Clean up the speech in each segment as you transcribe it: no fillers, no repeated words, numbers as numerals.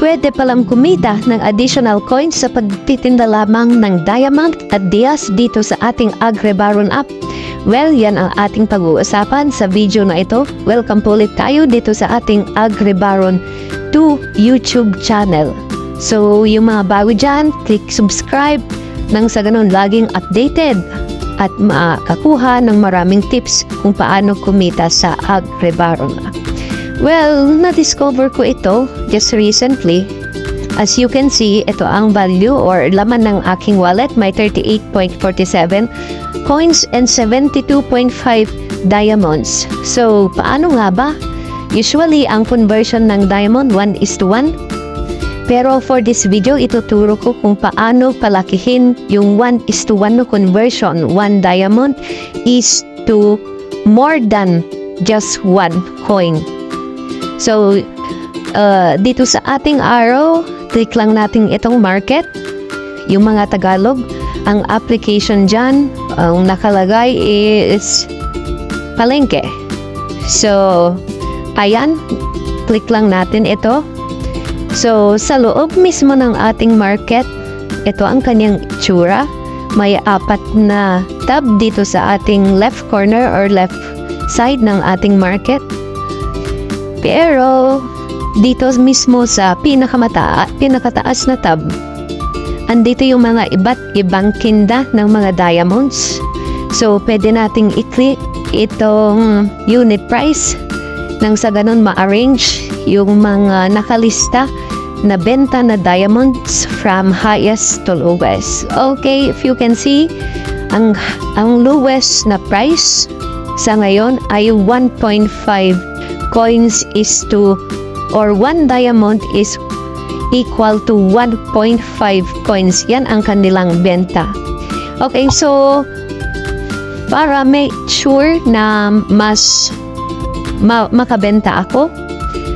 pwede palang kumita ng additional coins sa pagtitinda lamang ng diamond at dias dito sa ating AgriBaron app. Well, yan ang ating pag-uusapan sa video na ito. Welcome po ulit tayo dito sa ating AgriBaron 2 YouTube channel. So, yung mga bago dyan, click subscribe nang sa ganun laging updated at makakuha ng maraming tips kung paano kumita sa AgriBaron app. Well, na-discover ko ito just recently. As you can see, ito ang value or laman ng aking wallet. May 38.47 coins and 72.5 diamonds. So, paano nga ba? Usually, ang conversion ng diamond 1:1. Pero for this video, ituturo ko kung paano palakihin yung 1:1 conversion. 1 diamond is to more than just 1 coin. So, dito sa ating arrow, click lang natin itong market. Yung mga Tagalog, ang application dyan, ang nakalagay is palengke. So, ayan, click lang natin ito. So, sa loob mismo ng ating market, ito ang kanyang itsura. May 4 na tab dito sa ating left corner or left side ng ating market. Pero, dito mismo sa pinakataas na tab, andito yung mga iba't ibang kinda ng mga diamonds. So, pwede nating i-click itong unit price nang sa ganun ma-arrange yung mga nakalista na benta na diamonds from highest to lowest. Okay, if you can see, ang lowest na price sa ngayon ay 1.5 coins is to, or 1 diamond is equal to 1.5 coins. Yan ang kanilang benta. Okay, so para make sure na mas makabenta ako,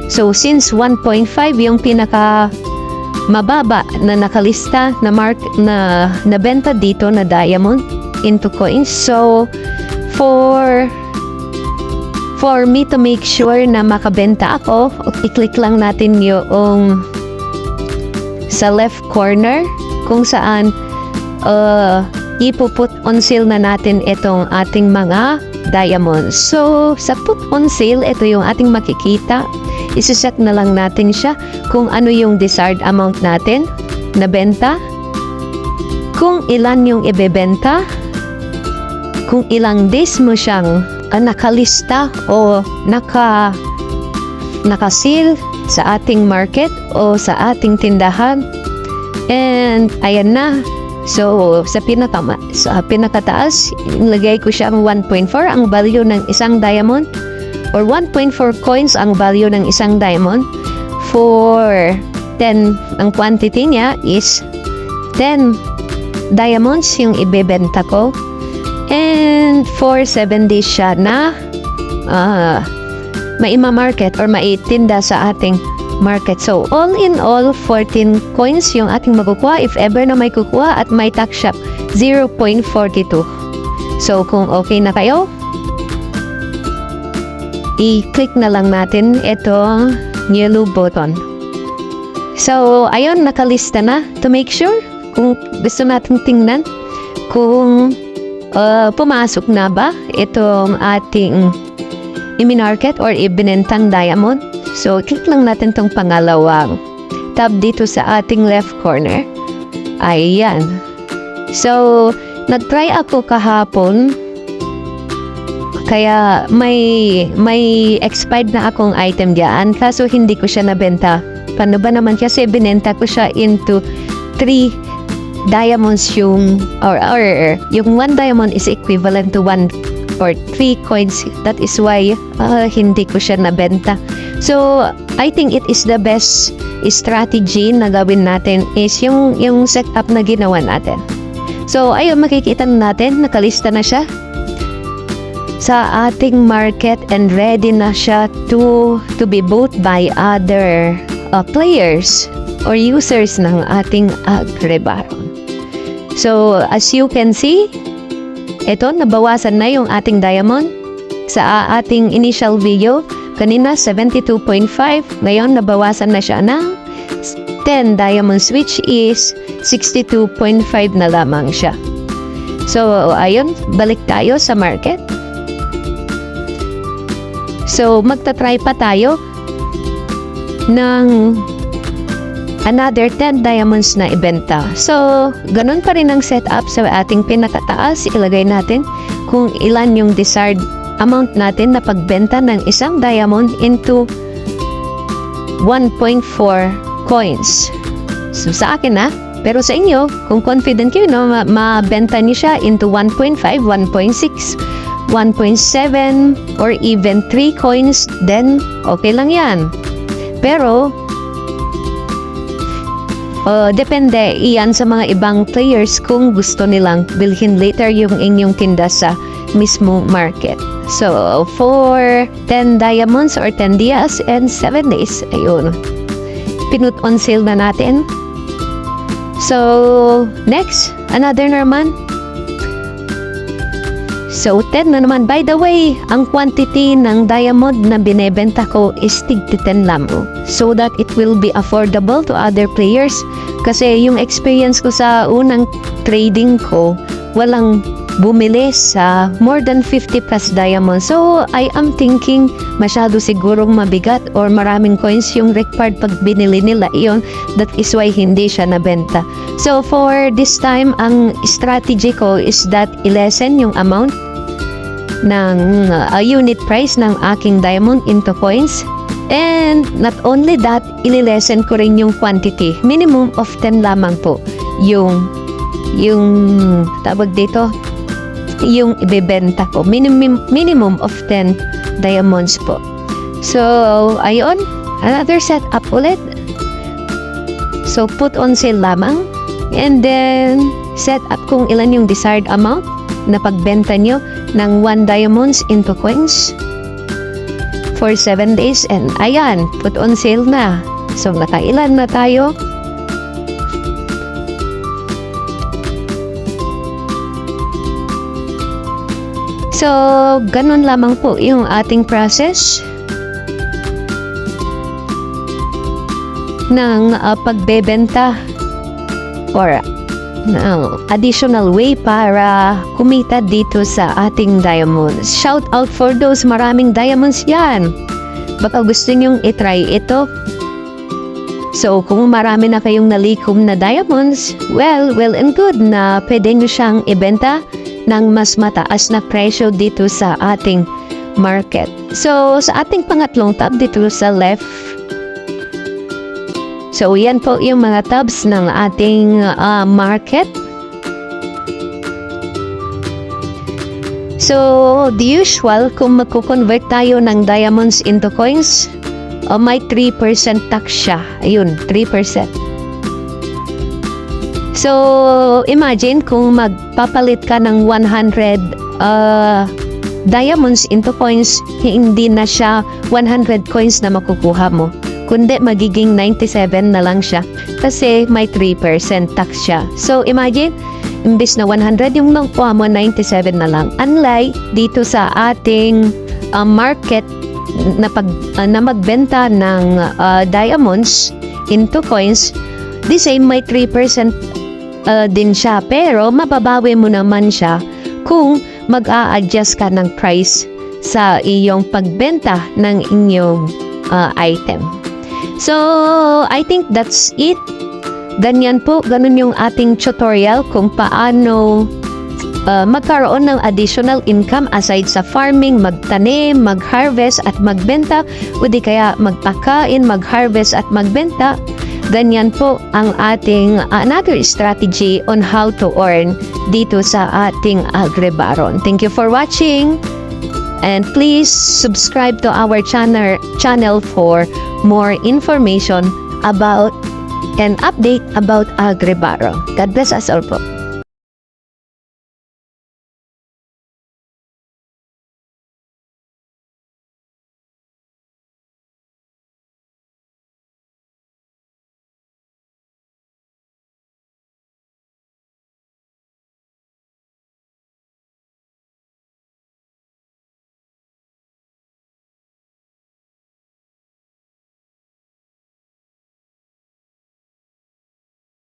so since 1.5 yung pinaka mababa na nakalista na na benta dito na diamond into coins, so for me to make sure na makabenta ako, i-click lang natin yung sa left corner kung saan ipuput on sale na natin itong ating mga diamonds. So, sa put on sale, ito yung ating makikita. Isiset na lang natin siya kung ano yung desired amount natin na benta, kung ilan yung ibebenta, kung ilang days mo siyang nakalista o naka-sale sa ating market o sa ating tindahan. And ayan na. So sa pinakataas, ilagay ko siyang 1.4 ang value ng isang diamond, or 1.4 coins ang value ng isang diamond. For 10, ang quantity niya is 10 diamonds yung ibebenta ko. And for 7 days siya na maima-market or maitinda sa ating market. So, all in all, 14 coins yung ating makukuha if ever na may kukuha, at may tax shop 0.42. So, kung okay na kayo, i-click na lang natin itong yellow button. So, ayun, nakalista na. To make sure, kung gusto natin tingnan kung pumasok na ba itong ating i-market or ibinentang diamond. So, click lang natin tong pangalawang tab dito sa ating left corner. Ayan. So, nag-try ako kahapon. Kaya may expired na akong item diyan. Kaso hindi ko siya nabenta. Paano ba naman, kasi binenta ko siya into 3 diamonds yung yung 1 diamond is equivalent to 1 or 3 coins. That is why hindi ko siya nabenta. So I think it is the best strategy na gawin natin is yung setup na ginawa natin. So ayun, makikita natin nakalista na siya sa ating market and ready na siya to be bought by other players or users ng ating AgriBaron. So, as you can see, ito, nabawasan na yung ating diamond. Sa ating initial video, kanina 72.5, ngayon nabawasan na siya ng 10 diamonds, which is 62.5 na lamang siya. So, ayun, balik tayo sa market. So, magta-try pa tayo ng another 10 diamonds na ibenta. So, ganun pa rin ang setup sa ating pinakataas. Ilagay natin kung ilan yung desired amount natin na pagbenta ng isang diamond into 1.4 coins. So, sa akin na. Pero sa inyo, kung confident kayo na mabenta niyo siya into 1.5, 1.6, 1.7, or even 3 coins, then okay lang yan. Pero, depende iyan sa mga ibang players kung gusto nilang bilhin later yung inyong tinda sa mismong market. So, for 10 diamonds or 10 dias and 7 days, ayun, pinut on sale na natin. So, next, another naman. So, 10 na naman. By the way, ang quantity ng diamond na binebenta ko is tig 10 lamang. So that it will be affordable to other players. Kasi yung experience ko sa unang trading ko, walang bumili sa more than 50 plus diamonds. So, I am thinking masyado sigurong mabigat or maraming coins yung required pag binili nila. Iyon, that is why hindi siya nabenta. So, for this time, ang strategy ko is that i-lessen yung amount ng unit price ng aking diamond into coins. And not only that, i-lessen ko rin yung quantity. Minimum of 10 lamang po yung tawag dito, yung ibebenta ko. Minimum of 10 diamonds po. So, ayun, another setup ulit. So, put on sale lamang. And then, set up kung ilan yung desired amount na pagbenta nyo ng 1 diamonds into coins for 7 days. And ayan, put on sale na. So, nakailan na tayo? So, ganun lamang po yung ating process ng pagbebenta or additional way para kumita dito sa ating diamonds. Shout out for those maraming diamonds yan. Baka gusto nyong itry ito. So, kung marami na kayong nalikom na diamonds, well and good na pwede nyo siyang ibenta ng mas mataas na presyo dito sa ating market. So, sa ating pangatlong tab dito sa left, so yan po yung mga tabs ng ating market. So, the usual, kung magko-convert tayo ng diamonds into coins, may 3% tax siya. Ayun, 3%. So, imagine kung magpapalit ka ng 100 diamonds into coins, hindi na siya 100 coins na makukuha mo. Kundi magiging 97 na lang siya kasi may 3% tax siya. So, imagine, imbis na 100 yung nakuha mo, 97 na lang. Unlike dito sa ating market na magbenta ng diamonds into coins, the same, may 3% din siya, pero mababawi mo naman siya kung mag-a-adjust ka ng price sa iyong pagbenta ng inyong item. So, I think that's it. Ganyan po, ganun yung ating tutorial kung paano magkaroon ng additional income aside sa farming, magtanim, mag-harvest at magbenta, o di kaya magpakain, mag-harvest at magbenta. Ganyan po ang ating another strategy on how to earn dito sa ating Agribaron. Thank you for watching, and please subscribe to our channel for more information about and update about Agribaron. God bless us all po.